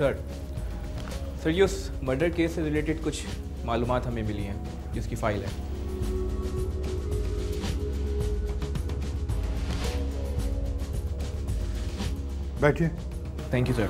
Sir ये उस murder case से रिलेटेड कुछ मालूमात हमें मिली हैं जिसकी फाइल है। बैठिए। Thank you sir.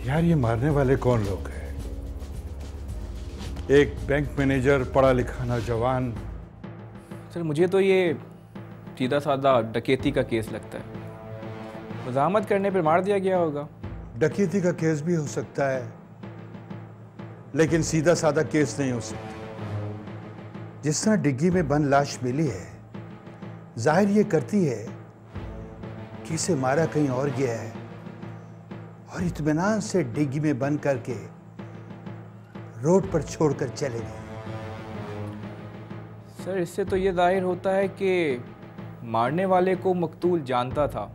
यार ये मारने वाले कौन लोग हैं? एक बैंक मैनेजर, पढ़ा लिखा नौजवान। सर मुझे तो ये सीधा साधा डकैती का केस लगता है। मज़ाहमत करने पर मार दिया गया होगा। डकैती का केस भी हो सकता है, लेकिन सीधा साधा केस नहीं हो सकता। जिस तरह डिग्गी में बंद लाश मिली है, जाहिर ये करती है कि इसे मारा कहीं और गया है और इत्मीनान से डिग्गी में बंद करके रोड पर छोड़कर चले गए। सर इससे तो ये जाहिर होता है कि मारने वाले को मकतूल जानता था,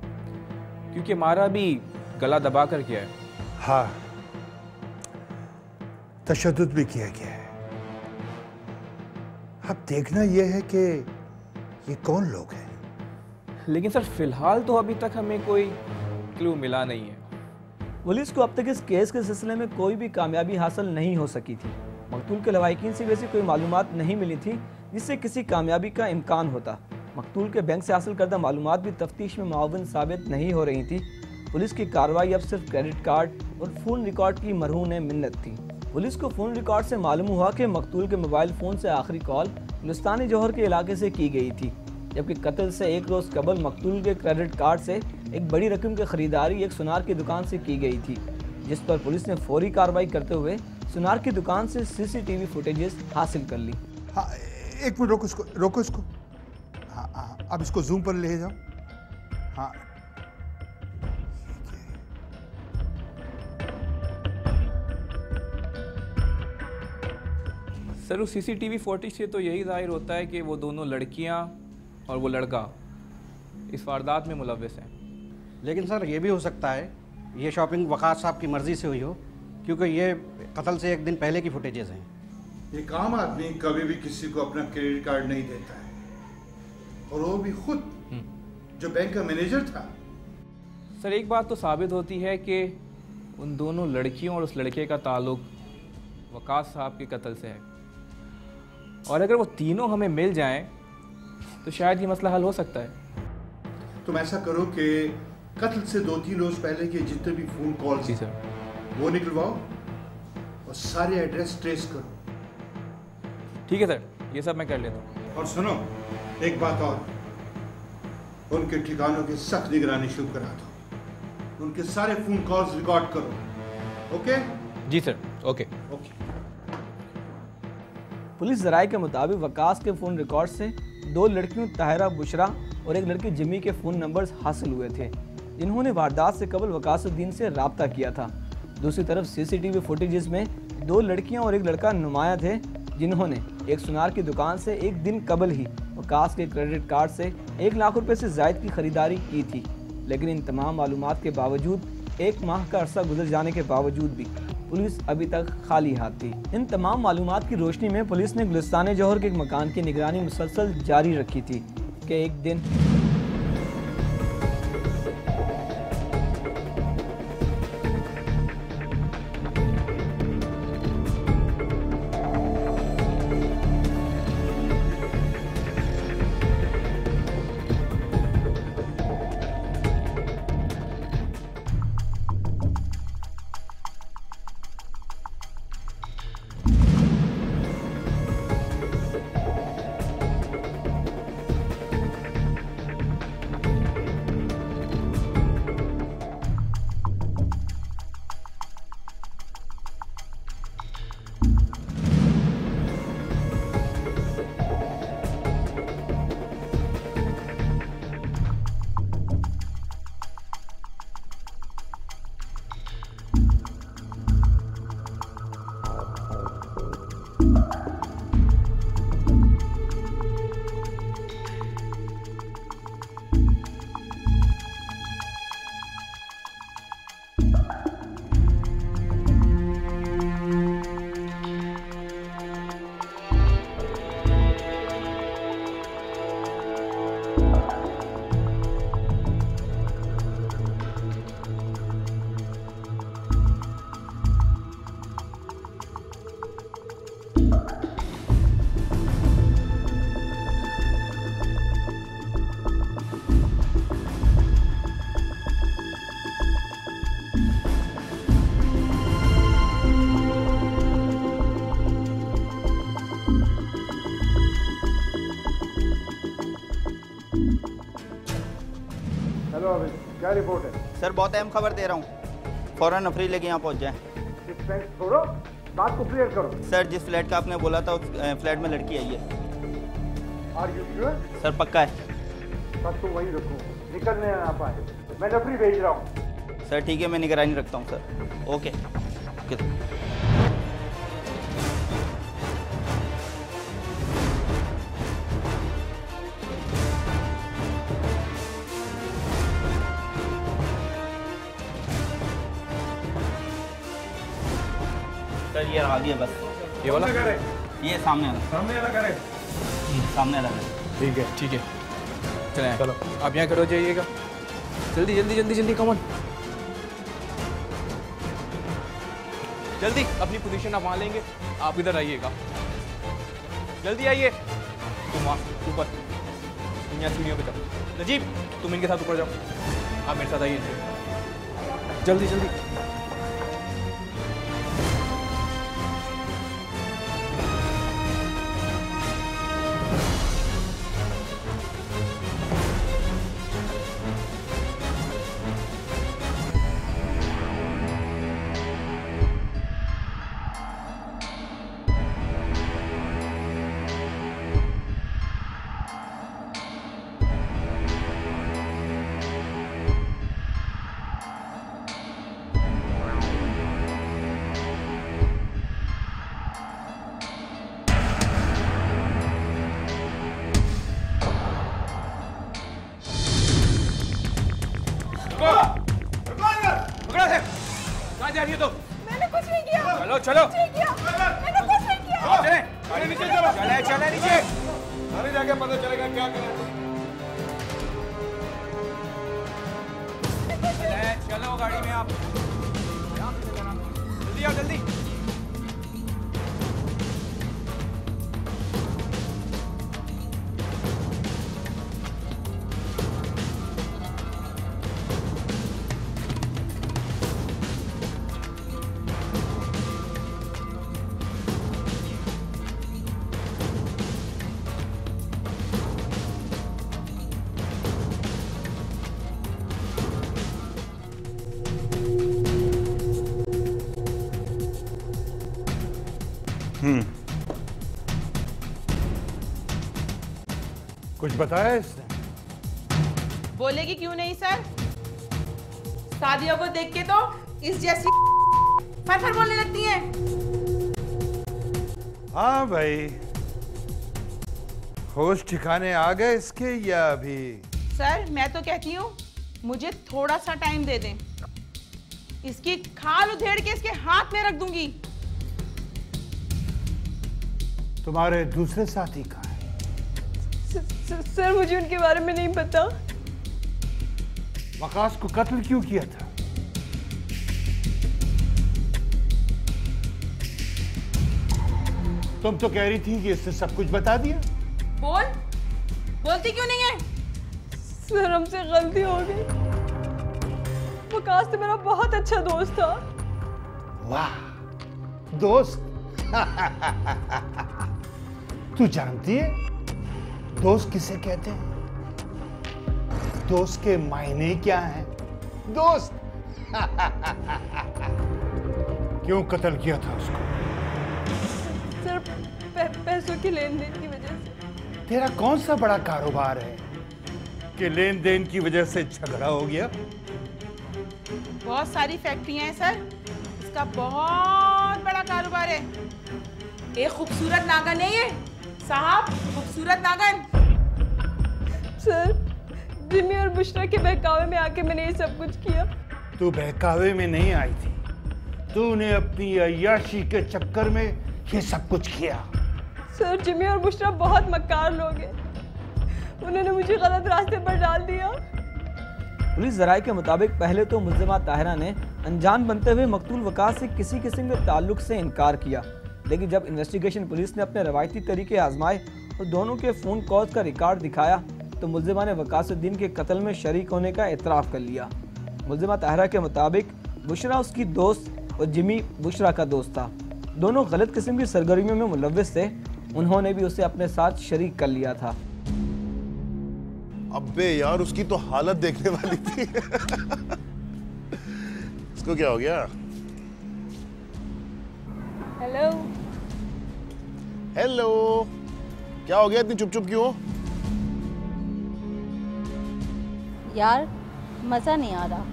क्योंकि मारा भी गला दबा कर किया है। हाँ, तशद्दुद भी किया गया है। अब देखना यह है कि ये कौन लोग हैं। लेकिन सर फिलहाल तो अभी तक हमें कोई क्लू मिला नहीं है। पुलिस को अब तक इस केस के सिलसिले में कोई भी कामयाबी हासिल नहीं हो सकी थी। मकतूल के लवाहिकीन से वैसी कोई मालूमात नहीं मिली थी जिससे किसी कामयाबी का इम्कान होता। मकतूल के बैंक से हासिल करदा मालूमात भी तफ्तीश में मुआविन साबित नहीं हो रही थी। पुलिस की कार्रवाई अब सिर्फ क्रेडिट कार्ड और फ़ोन रिकॉर्ड की मरहून मिन्नत थी। पुलिस को फ़ोन रिकॉर्ड से मालूम हुआ कि मकतूल के मोबाइल फ़ोन से आखिरी कॉल गुलिस्तानी जौहर के इलाके से की गई थी, जबकि कत्ल से एक रोज़ कबल मकतूल के क्रेडिट कार्ड से एक बड़ी रकम की खरीदारी एक सुनार की दुकान से की गई थी, जिस पर पुलिस ने फौरी कार्रवाई करते हुए सुनार की दुकान से CCTV फुटेजेस हासिल कर ली। हाँ, एक मिनट रोको इसको। हाँ, अब इसको जूम पर ले जाओ। हाँ, सर उस CCTV फुटेज से तो यही जाहिर होता है कि वो दोनों लड़कियां और वो लड़का इस वारदात में मुलव्विस हैं। लेकिन सर ये भी हो सकता है ये शॉपिंग वक़ास साहब की मर्ज़ी से हुई हो, क्योंकि ये कत्ल से एक दिन पहले की फुटेजेस हैं। एक आम आदमी कभी भी किसी को अपना क्रेडिट कार्ड नहीं देता है, और वो भी खुद जो बैंक का मैनेजर था। सर एक बात तो साबित होती है कि उन दोनों लड़कियों और उस लड़के का ताल्लुक वक़ास साहब के कत्ल से है, और अगर वो तीनों हमें मिल जाएं तो शायद ये मसला हल हो सकता है। तुम ऐसा करो कि कत्ल से 2-3 रोज पहले के जितने भी फोन कॉल जी सर, वो निकलवाओ और सारे एड्रेस ट्रेस करो। ठीक है सर, ये सब मैं कर लेता हूँ। और सुनो, एक बात और, उनके ठिकानों की सख्त निगरानी शुरू करा दो। उनके सारे फोन कॉल्स रिकॉर्ड करो। ओके? जी सर, ओके। पुलिस ज़राए के मुताबिक वकास के फ़ोन रिकॉर्ड से 2 लड़कियों ताहिरा बुशरा और एक लड़की जिमी के फ़ोन नंबर्स हासिल हुए थे, जिन्होंने वारदात से कबल वकासुद्दीन से रब्ता किया था। दूसरी तरफ CCTV फुटेजेस में 2 लड़कियां और एक लड़का नुमाया थे, जिन्होंने एक सुनार की दुकान से एक दिन कबल ही वकास के क्रेडिट कार्ड से 1 लाख रुपए से ज़ायद की खरीदारी की थी। लेकिन इन तमाम मालूमात के बावजूद 1 माह का अरसा गुजर जाने के बावजूद भी पुलिस अभी तक खाली हाथ थी। इन तमाम मालूमात की रोशनी में पुलिस ने गुलिस्तान जौहर के एक मकान की निगरानी मुसलसल जारी रखी थी कि एक दिन हेलो अभी क्या रिपोर्ट है? सर बहुत अहम खबर दे रहा हूँ, फ़ौरन नफरी लेके यहाँ पहुँच जाए। सस्पेंस छोड़ो, बात को क्लियर करो। सर जिस फ्लैट का आपने बोला था उस फ्लैट में लड़की आई है। Are you sure? सर पक्का है। बस तुम वहीं रुको, निकलने ना पाए। मैं नफरी भेज रहा हूँ। सर ठीक है, मैं निगरानी रखता हूँ सर। ओके। सर ये आ गया बस। ये वाला घर है? ये सामने वाला। सामने वाला घर है? सामने वाला है। ठीक है ठीक है, चलें चलो आप यहाँ खड़े हो जाइएगा। जल्दी जल्दी जल्दी जल्दी, कमन जल्दी, अपनी पोजीशन आप वहाँ लेंगे, आप इधर आइएगा, जल्दी आइए। तुम वहाँ ऊपर, तुम यहाँ सीढ़ियों पे जाओ। नजीब तुम इनके साथ ऊपर जाओ, आप मेरे साथ आइए जल्दी जल्दी। कहाँ जा रही हो तुम? मैंने कुछ नहीं किया। चलो चलो, नहीं किया। मैंने कुछ नहीं किया। आप चले, अरे नीचे चलो, चले चले नीचे। अरे जाके पता चलेगा क्या करें। चले चलो गाड़ी में आप, जल्दी आओ जल्दी। कुछ बताया इसने? बोलेगी क्यों नहीं सर? शादियों को देख के तो इस जैसी फर बोलने लगती हैं। हाँ भाई, होश ठिकाने आ गए इसके या अभी? सर मैं तो कहती हूँ मुझे थोड़ा सा टाइम दे दें, इसकी खाल उधेड़ के इसके हाथ में रख दूंगी। तुम्हारे दूसरे साथी कहाँ है? सर मुझे उनके बारे में नहीं पता। वकास को कत्ल क्यों किया था? तुम तो कह रही थी कि इसने सब कुछ बता दिया। बोलती क्यों नहीं है? सर हमसे गलती हो गई। वकास तो मेरा बहुत अच्छा दोस्त था। वाह, दोस्त। तू जानती है दोस्त किसे कहते हैं? दोस्त के मायने क्या हैं? दोस्त। क्यों कत्ल किया था उसको? सर पैसों के लेन देन की वजह से। तेरा कौन सा बड़ा कारोबार है कि लेन देन की वजह से झगड़ा हो गया? बहुत सारी फैक्ट्रियां हैं सर, इसका बहुत बड़ा कारोबार है। एक खूबसूरत नागन है ये साहब, खूबसूरत नागन। सर जिमी और बुशरा के बहकावे में आके मैंने ये सब कुछ किया। तू बहकावे में नहीं आई थी, तूने अपनी अय्याशी के चक्कर में ये सब कुछ किया। सर जिमी और बुशरा बहुत मक्कार लोग हैं, उन्होंने मुझे गलत रास्ते पर डाल दिया। पुलिस जराये के मुताबिक पहले तो मुल्जिमा ताहिरा ने अनजान बनते हुए मकतूल वकास से किसी किस्म के ताल्लुक से इनकार किया, लेकिन जब इन्वेस्टिगेशन पुलिस ने अपने रवायती तरीके आजमाए और दोनों के फ़ोन कॉल्स का रिकॉर्ड दिखाया तो मुल्जिमा ने वकासुद्दीन के कत्ल में शरीक होने का एतराफ़ कर लिया। मुल्जिमा ताहिरा के मुताबिक बुशरा उसकी दोस्त और जिमी बुशरा का दोस्त था। दोनों गलत किस्म की सरगर्मियों में मुलव्विस थे, उन्होंने भी उसे अपने साथ शरीक कर लिया था। अबे यार उसकी तो हालत देखने वाली थी। इसको क्या हो गया? हेलो। हेलो, क्या हो गया, इतनी चुप चुप क्यों? यार मजा नहीं आ रहा।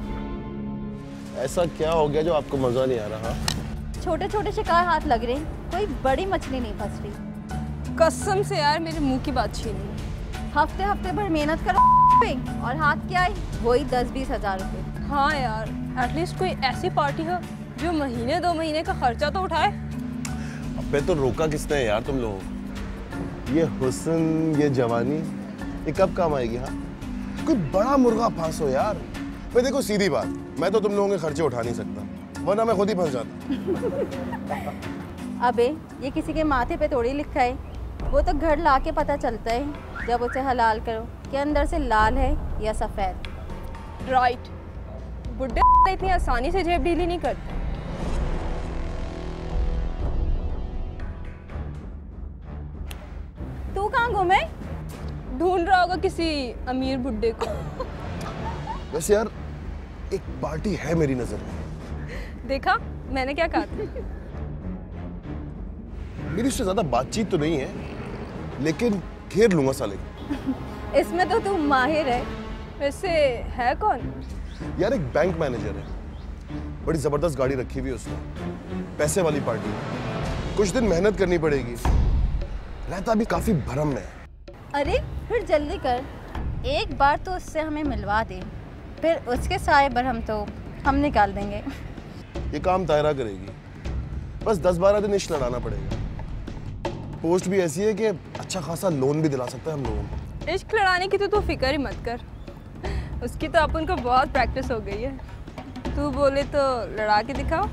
ऐसा क्या हो गया जो आपको मजा नहीं आ रहा? छोटे छोटे शिकार हाथ लग रहे, कोई बड़ी मछली नहीं फंस रही। कसम से यार मेरे मुंह की बात छीनी। हफ्ते हफ्ते भर मेहनत करो और हाथ क्या है, वही 10-20 हज़ार रुपए। हाँ यार, एटलीस्ट कोई ऐसी पार्टी हो जो महीने 2 महीने का खर्चा तो उठाए। अबे तो रोका किसने यार तुम लोग? ये हुस्न, ये जवानी, ये कब काम आएगी? हाँ, कोई बड़ा मुर्गा फांसो यार। मैं देखो सीधी बात, मैं तो तुम लोगों के खर्चे उठा नहीं सकता, वरना मैं खुद ही फंस जाता। अबे ये किसी के माथे पे थोड़ी लिखा है, वो तो घर लाके पता चलता है जब उसे हलाल करो कि अंदर से लाल है या सफ़ेद। राइट, बुड्ढे इतनी आसानी से जेब ढीली नहीं करते। तू कहाँ घूमे? ढूंढ रहा होगा किसी अमीर बुड्ढे को। वैसे यार एक पार्टी है मेरी नजर में। देखा मैंने क्या कहा था? मेरी उससे ज्यादा बातचीत तो नहीं है, लेकिन घेर लूंगा साले को। इसमें तो तू माहिर है। वैसे है कौन? यार एक बैंक मैनेजर है, बड़ी जबरदस्त गाड़ी रखी हुई है उसने, पैसे वाली पार्टी। कुछ दिन मेहनत करनी पड़ेगी, रहता भी काफी भरम में है। अरे फिर जल्दी कर, एक बार तो उससे हमें मिलवा दे, फिर उसके सारे भरम तो हम निकाल देंगे। ये काम दायरा करेगी, बस 10-12 दिन इश्क लड़ाना पड़ेगा। पोस्ट भी ऐसी है कि अच्छा खासा लोन भी दिला सकता है हम लोगों को। इश्क लड़ाने की तो तू फिक्र ही मत कर, उसकी तो अपन को बहुत प्रैक्टिस हो गई है। तू बोले तो लड़ा के दिखाओ।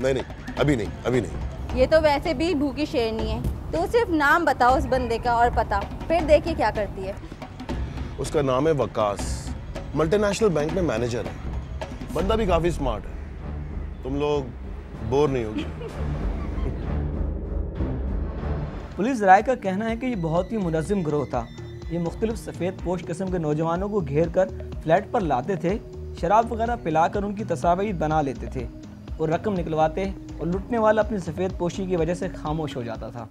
नहीं, अभी नहीं। ये तो वैसे भी भूखी शेरनी है, तो सिर्फ नाम बताओ उस बंदे का और पता, फिर देखिए क्या करती है। उसका नाम है वकास, मल्टीनेशनल बैंक में मैनेजर है, बंदा भी काफी स्मार्ट है। तुम लोग बोर नहीं होगे। पुलिस राय का कहना है कि ये बहुत ही मुनज़्ज़म गिरोह था। ये मुख्तलिफ सफ़ेद पोश किस्म के नौजवानों को घेर कर फ्लैट पर लाते थे, शराब वगैरह पिलाकर उनकी तस्वीर बना लेते थे और रकम निकलवाते और लुटने वाला अपनी सफ़ेद पोशी की वजह से खामोश हो जाता था।